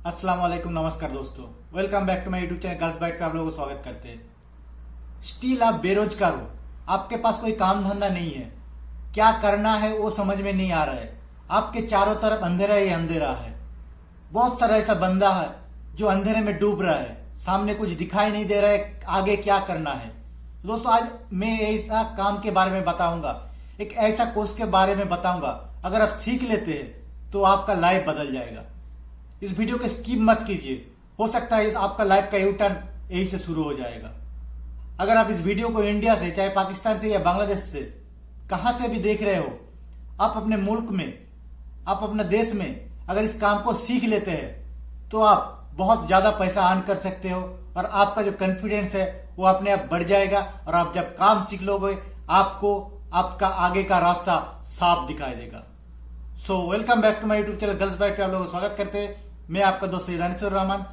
अस्सलाम वालेकुम, नमस्कार दोस्तों। Welcome back to my YouTube channel Girls Bite पे आप लोगों को स्वागत करते हैं। स्टिल आप बेरोजगार हो, आपके पास कोई काम धंधा नहीं है, क्या करना है वो समझ में नहीं आ रहा है। आपके चारों तरफ अंधेरा ही अंधेरा है। बहुत सारा ऐसा बंदा है जो अंधेरे में डूब रहा है, सामने कुछ दिखाई नहीं दे रहा है, आगे क्या करना है। दोस्तों आज मैं ऐसा काम के बारे में बताऊंगा, एक ऐसा कोर्स के बारे में बताऊंगा, अगर आप सीख लेते हैं तो आपका लाइफ बदल जाएगा। इस वीडियो को स्किप मत कीजिए, हो सकता है आपका लाइफ का यू टर्न यही से शुरू हो जाएगा। अगर आप इस वीडियो को इंडिया से, चाहे पाकिस्तान से या बांग्लादेश से, कहां से भी देख रहे हो, आप अपने मुल्क में, आप अपने देश में अगर इस काम को सीख लेते हैं तो आप बहुत ज्यादा पैसा अर्न कर सकते हो और आपका जो कॉन्फिडेंस है वो अपने आप बढ़ जाएगा। और आप जब काम सीख लोगे आपको आपका आगे का रास्ता साफ दिखाई देगा। So welcome back to my YouTube channel Girls Bite पे आप लोगों का स्वागत करते हैं। मैं आपका दोस्त दानिशुर रहमान।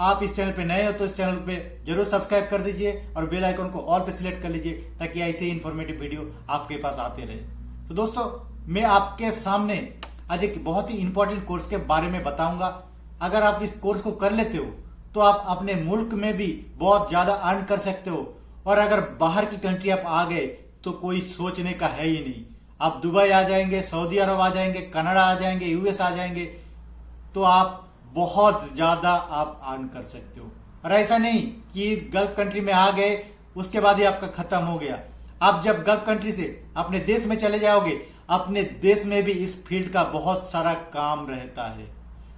आप इस चैनल पे नए हो तो इस चैनल पे जरूर सब्सक्राइब कर दीजिए और बेल आइकन को ऑल पे सिलेक्ट कर लीजिए ताकि ऐसे ही इंफॉर्मेटिव वीडियो आपके पास आते रहे। तो दोस्तों मैं आपके सामने आज एक बहुत ही इंपॉर्टेंट कोर्स के बारे में बताऊंगा। अगर आप इस कोर्स को कर लेते हो तो आप अपने मुल्क में भी बहुत ज्यादा अर्न कर सकते हो और अगर बाहर की कंट्री आप आ गए तो कोई सोचने का है ही नहीं। आप दुबई आ जाएंगे, सऊदी अरब आ जाएंगे, कनाडा आ जाएंगे, यूएस आ जाएंगे तो आप बहुत ज्यादा आप अर्न कर सकते हो। और ऐसा नहीं कि गल्फ कंट्री में आ गए उसके बाद ही आपका खत्म हो गया। आप जब गल्फ कंट्री से अपने देश में चले जाओगे, अपने देश में भी इस फील्ड का बहुत सारा काम रहता है।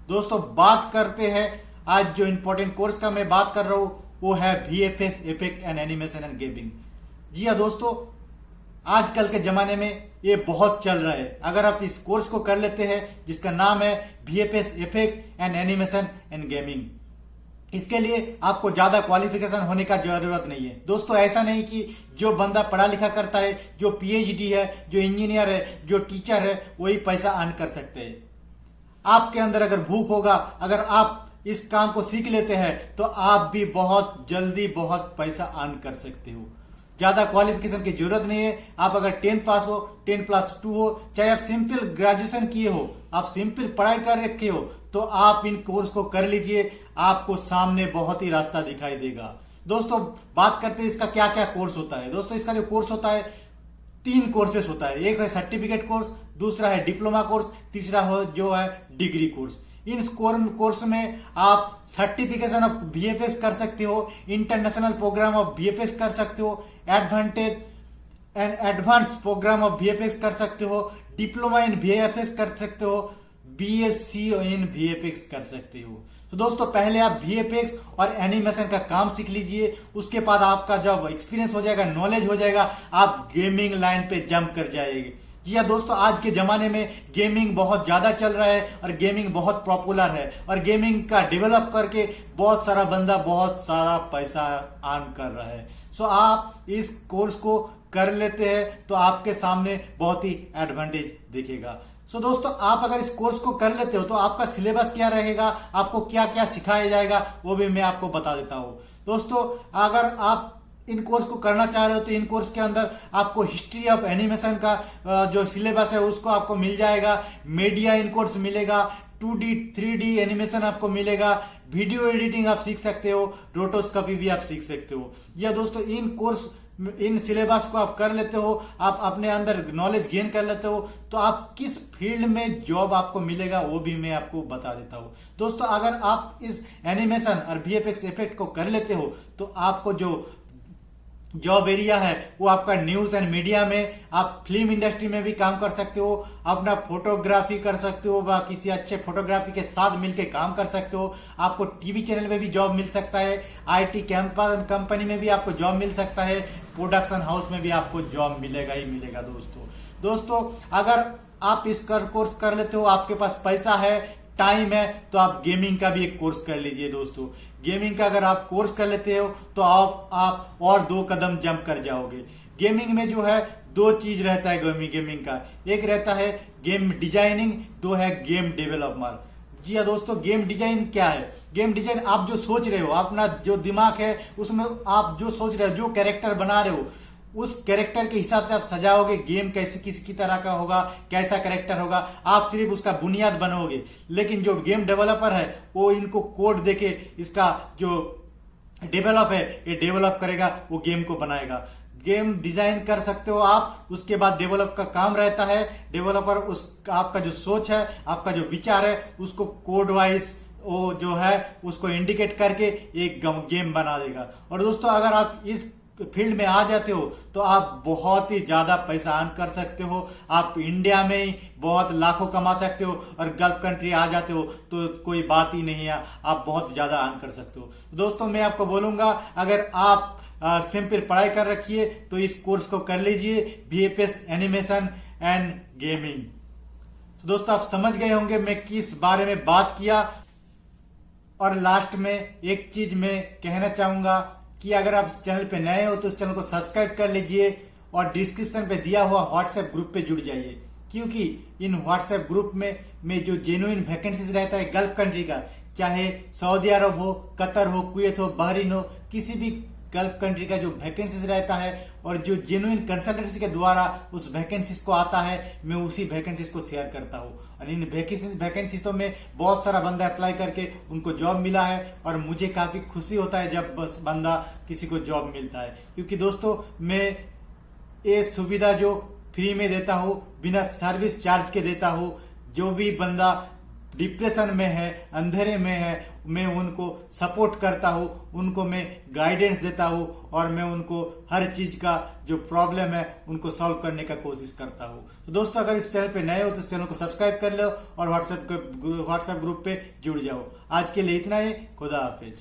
दोस्तों बात करते हैं आज जो इंपॉर्टेंट कोर्स का मैं बात कर रहा हूं वो है VFX effect and animation and gaming. जी हाँ दोस्तों, आजकल के जमाने में ये बहुत चल रहा है। अगर आप इस कोर्स को कर लेते हैं जिसका नाम है VFX effect and animation and gaming, इसके लिए आपको ज्यादा क्वालिफिकेशन होने का जरूरत नहीं है। दोस्तों ऐसा नहीं कि जो बंदा पढ़ा लिखा करता है, जो PhD है, जो इंजीनियर है, जो टीचर है, वही पैसा अर्न कर सकते हैं। आपके अंदर अगर भूख होगा, अगर आप इस काम को सीख लेते हैं तो आप भी बहुत जल्दी बहुत पैसा अर्न कर सकते हो। ज्यादा क्वालिफिकेशन की जरूरत नहीं है। आप अगर 10th पास हो, 10+2 हो, चाहे आप सिंपल ग्रेजुएशन किए हो, आप सिंपल पढ़ाई कर रखे हो, तो आप इन कोर्स को कर लीजिए, आपको सामने बहुत ही रास्ता दिखाई देगा। दोस्तों बात करते हैं इसका क्या क्या कोर्स होता है। दोस्तों इसका जो कोर्स होता है 3 कोर्सेस होता है। एक है सर्टिफिकेट कोर्स, दूसरा है डिप्लोमा कोर्स, तीसरा हो जो है डिग्री कोर्स। इन कोर्स में आप सर्टिफिकेशन ऑफ VFX कर सकते हो, इंटरनेशनल प्रोग्राम ऑफ VFX कर सकते हो, एडवांस प्रोग्राम ऑफ VFX कर सकते हो, डिप्लोमा इन VFX कर सकते हो, BSc इन VFX कर सकते हो। तो दोस्तों पहले आप VFX और एनिमेशन का काम सीख लीजिए, उसके बाद आपका जब एक्सपीरियंस हो जाएगा, नॉलेज हो जाएगा, आप गेमिंग लाइन पे जंप कर जाएंगे। जी हाँ दोस्तों, आज के जमाने में गेमिंग बहुत ज्यादा चल रहा है और गेमिंग बहुत पॉपुलर है और गेमिंग का डेवलप करके बहुत सारा बंदा बहुत सारा पैसा अर्न कर रहा है। सो आप इस कोर्स को कर लेते हैं तो आपके सामने बहुत ही एडवांटेज दिखेगा। सो दोस्तों आप अगर इस कोर्स को कर लेते हो तो आपका सिलेबस क्या रहेगा, आपको क्या क्या सिखाया जाएगा वो भी मैं आपको बता देता हूँ। दोस्तों अगर आप इन कोर्स को करना चाह रहे हो तो इन कोर्स के अंदर आपको हिस्ट्री ऑफ एनिमेशन का जो सिलेबस है उसको आपको मिल जाएगा, मीडिया इन कोर्स मिलेगा, 2D 3D एनिमेशन आपको मिलेगा, वीडियो एडिटिंग आप सीख सकते हो, रोटोस्कोपी भी आप सीख सकते हो। या दोस्तों इन सिलेबस को आप कर लेते हो, आप अपने अंदर नॉलेज गेन कर लेते हो तो आप किस फील्ड में जॉब आपको मिलेगा वो भी मैं आपको बता देता हूं। दोस्तों अगर आप इस एनिमेशन और VFX इफेक्ट को कर लेते हो तो आपको जो जॉब एरिया है वो आपका न्यूज एंड मीडिया में, आप फिल्म इंडस्ट्री में भी काम कर सकते हो, अपना फोटोग्राफी कर सकते हो व किसी अच्छे फोटोग्राफी के साथ मिलकर काम कर सकते हो, आपको टीवी चैनल में भी जॉब मिल सकता है, IT कंपनी में भी आपको जॉब मिल सकता है, प्रोडक्शन हाउस में भी आपको जॉब मिलेगा ही मिलेगा। दोस्तों अगर आप इस कोर्स कर लेते हो, आपके पास पैसा है, टाइम है, तो आप गेमिंग का भी एक कोर्स कर लीजिए। दोस्तों गेमिंग का अगर आप कोर्स कर लेते हो तो आप और 2 कदम जंप कर जाओगे। गेमिंग में जो है 2 चीज रहता है गेमिंग का, एक रहता है गेम डिजाइनिंग, 2 है गेम डेवलपर। जी हाँ दोस्तों, गेम डिजाइन क्या है? गेम डिजाइन आप जो सोच रहे हो, अपना जो दिमाग है उसमें आप जो सोच रहे हो, जो कैरेक्टर बना रहे हो, उस कैरेक्टर के हिसाब से आप सजाओगे, गेम कैसे किसी तरह का होगा, कैसा कैरेक्टर होगा, आप सिर्फ उसका बुनियाद बनोगे। लेकिन जो गेम डेवलपर है वो इनको कोड देके इसका जो डेवलप है ये डेवलप करेगा, वो गेम को बनाएगा। गेम डिजाइन कर सकते हो आप, उसके बाद डेवलप का काम रहता है। डेवलपर उस आपका जो सोच है, आपका जो विचार है, उसको कोड वाइज वो जो है उसको इंडिकेट करके एक गेम बना देगा। और दोस्तों अगर आप इस फील्ड में आ जाते हो तो आप बहुत ही ज्यादा पैसा अर्न कर सकते हो। आप इंडिया में ही बहुत लाखों कमा सकते हो और गल्फ कंट्री आ जाते हो तो कोई बात ही नहीं है, आप बहुत ज्यादा अर्न कर सकते हो। दोस्तों मैं आपको बोलूंगा, अगर आप सिंपल पढ़ाई कर रखी है तो इस कोर्स को कर लीजिए, VFX एनिमेशन एंड गेमिंग। तो दोस्तों आप समझ गए होंगे मैं किस बारे में बात किया। और लास्ट में एक चीज मैं कहना चाहूंगा कि अगर आप इस चैनल पे नए हो तो इस चैनल को सब्सक्राइब कर लीजिए और डिस्क्रिप्शन पे दिया हुआ व्हाट्सएप ग्रुप पे जुड़ जाइए, क्योंकि इन व्हाट्सएप ग्रुप में जो जेन्युइन वैकेंसीज रहता है गल्फ कंट्री का, चाहे सऊदी अरब हो, कतर हो, कुवैत हो, बहरीन हो, किसी भी गल्फ कंट्री का जो वैकेंसीज रहता है और जो जेन्युइन कंसल्टेंसी के द्वारा उस वैकेंसीज को आता है, मैं उसी वैकेंसीज को शेयर करता हूँ। और इन वैकेंसीजों में बहुत सारा बंदा अप्लाई करके उनको जॉब मिला है और मुझे काफी खुशी होता है जब बस बंदा किसी को जॉब मिलता है। क्योंकि दोस्तों मैं ये सुविधा जो फ्री में देता हूँ, बिना सर्विस चार्ज के देता हूँ। जो भी बंदा डिप्रेशन में है, अंधेरे में है, मैं उनको सपोर्ट करता हूँ, उनको मैं गाइडेंस देता हूँ और मैं उनको हर चीज का जो प्रॉब्लम है उनको सॉल्व करने का कोशिश करता हूँ। तो दोस्तों अगर इस चैनल पे नए हो तो इस चैनल को सब्सक्राइब कर लो और व्हाट्सएप ग्रुप पे जुड़ जाओ। आज के लिए इतना ही, खुदा हाफिज।